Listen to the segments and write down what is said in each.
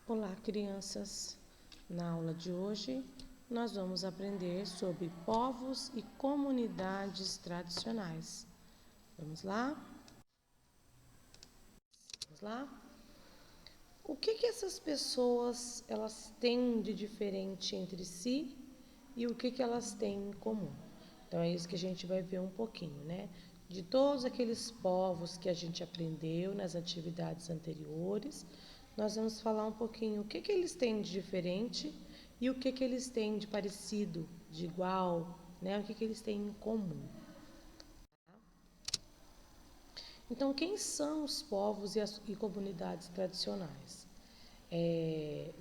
Olá, crianças! Na aula de hoje, nós vamos aprender sobre povos e comunidades tradicionais. Vamos lá? Vamos lá? O que essas pessoas elas têm de diferente entre si e o que elas têm em comum? Então, é isso que a gente vai ver um pouquinho, né? De todos aqueles povos que a gente aprendeu nas atividades anteriores, nós vamos falar um pouquinho o que eles têm de diferente e o que eles têm de parecido, de igual, né? O que eles têm em comum. Então, quem são os povos e comunidades tradicionais?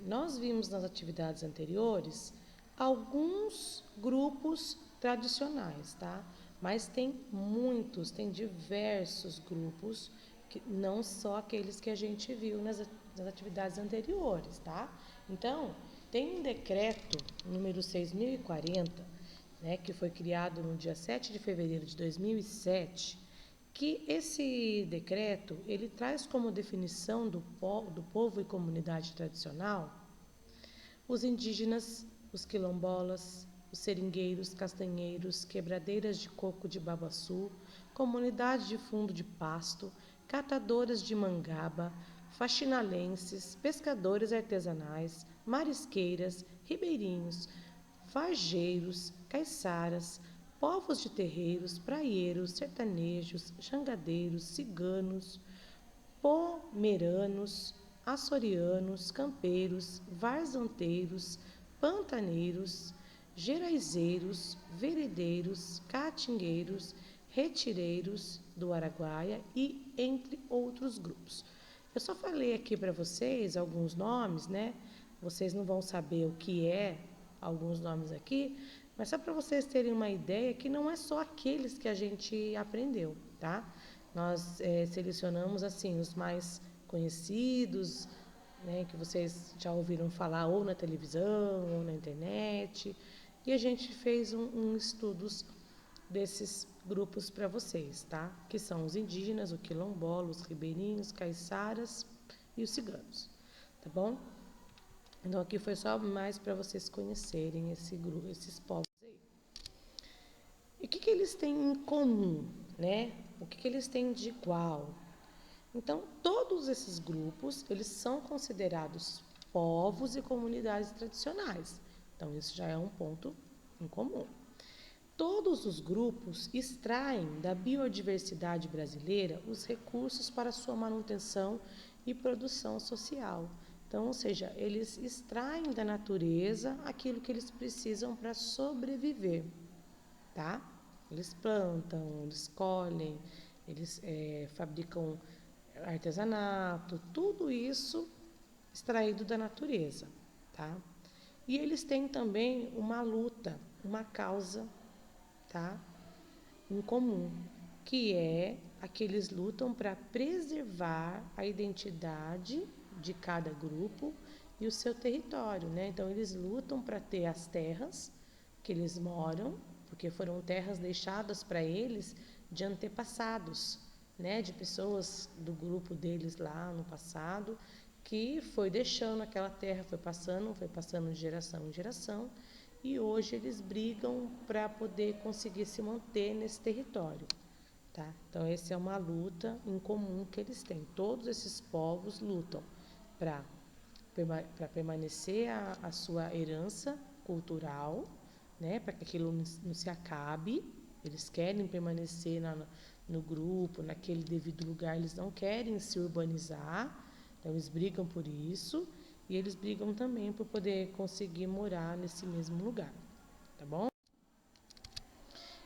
Nós vimos nas atividades anteriores alguns grupos tradicionais, tá? Mas tem muitos, tem diversos grupos, que não só aqueles que a gente viu nas atividades anteriores, tá? Então, tem um decreto número 6040, né, que foi criado no dia 7 de fevereiro de 2007, que esse decreto ele traz como definição do povo e comunidade tradicional os indígenas, os quilombolas, os seringueiros, castanheiros, quebradeiras de coco de babaçu, comunidade de fundo de pasto, catadoras de mangaba, faxinalenses, pescadores artesanais, marisqueiras, ribeirinhos, varjeiros, caiçaras, povos de terreiros, praieiros, sertanejos, jangadeiros, ciganos, pomeranos, açorianos, campeiros, varzanteiros, pantaneiros, geraizeiros, veredeiros, caatingueiros, retireiros do Araguaia e entre outros grupos. Eu só falei aqui para vocês alguns nomes, né? Vocês não vão saber o que é alguns nomes aqui, mas só para vocês terem uma ideia que não é só aqueles que a gente aprendeu, tá? Nós selecionamos assim os mais conhecidos, né, que vocês já ouviram falar ou na televisão ou na internet, e a gente fez estudos desses grupos para vocês, tá? Que são os indígenas, o quilombola, os ribeirinhos, caiçaras e os ciganos, tá bom? Então aqui foi só mais para vocês conhecerem esse grupo, esses povos aí. E o que eles têm em comum, né? O que eles têm de igual? Então, todos esses grupos, eles são considerados povos e comunidades tradicionais. Então, isso já é um ponto em comum. Todos os grupos extraem da biodiversidade brasileira os recursos para sua manutenção e produção social. Então, ou seja, eles extraem da natureza aquilo que eles precisam para sobreviver, tá? Eles plantam, eles colhem, eles fabricam artesanato, tudo isso extraído da natureza, tá? E eles têm também uma luta, uma causa, tá? Em comum, que é a que eles lutam para preservar a identidade de cada grupo e o seu território, né? Então eles lutam para ter as terras que eles moram, porque foram terras deixadas para eles de antepassados, né? De pessoas do grupo deles lá no passado, que foi deixando aquela terra, foi passando de geração em geração, e hoje eles brigam para poder conseguir se manter nesse território, tá? Então, essa é uma luta em comum que eles têm. Todos esses povos lutam para permanecer a sua herança cultural, né? Para que aquilo não se acabe. Eles querem permanecer no grupo, naquele devido lugar, eles não querem se urbanizar, então eles brigam por isso. E eles brigam também por poder conseguir morar nesse mesmo lugar, tá bom?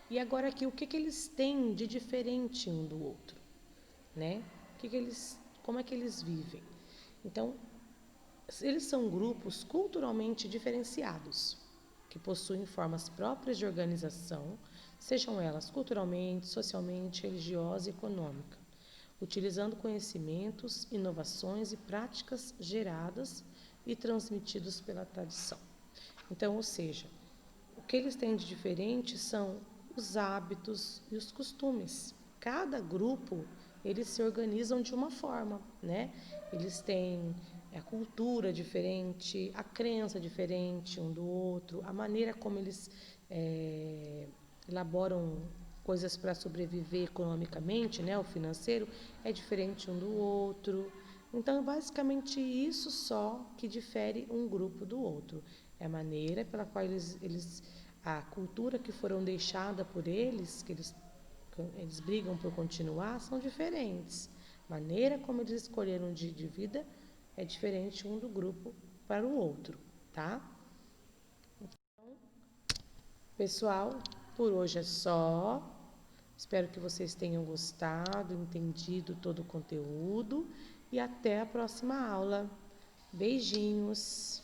E agora aqui, o que eles têm de diferente um do outro, né? Como é que eles vivem? Então, eles são grupos culturalmente diferenciados, que possuem formas próprias de organização, sejam elas culturalmente, socialmente, religiosa e econômica, utilizando conhecimentos, inovações e práticas geradas e transmitidos pela tradição. Então, ou seja, o que eles têm de diferente são os hábitos e os costumes. Cada grupo, eles se organizam de uma forma, né? Eles têm a cultura diferente, a crença diferente um do outro, a maneira como eles elaboram coisas para sobreviver economicamente, né, o financeiro, é diferente um do outro. Então, é basicamente isso só que difere um grupo do outro. É a maneira pela qual a cultura que foram deixada por eles, que eles brigam por continuar, são diferentes. A maneira como eles escolheram de vida é diferente um do grupo para o outro, tá? Pessoal, por hoje é só. Espero que vocês tenham gostado, entendido todo o conteúdo e até a próxima aula. Beijinhos!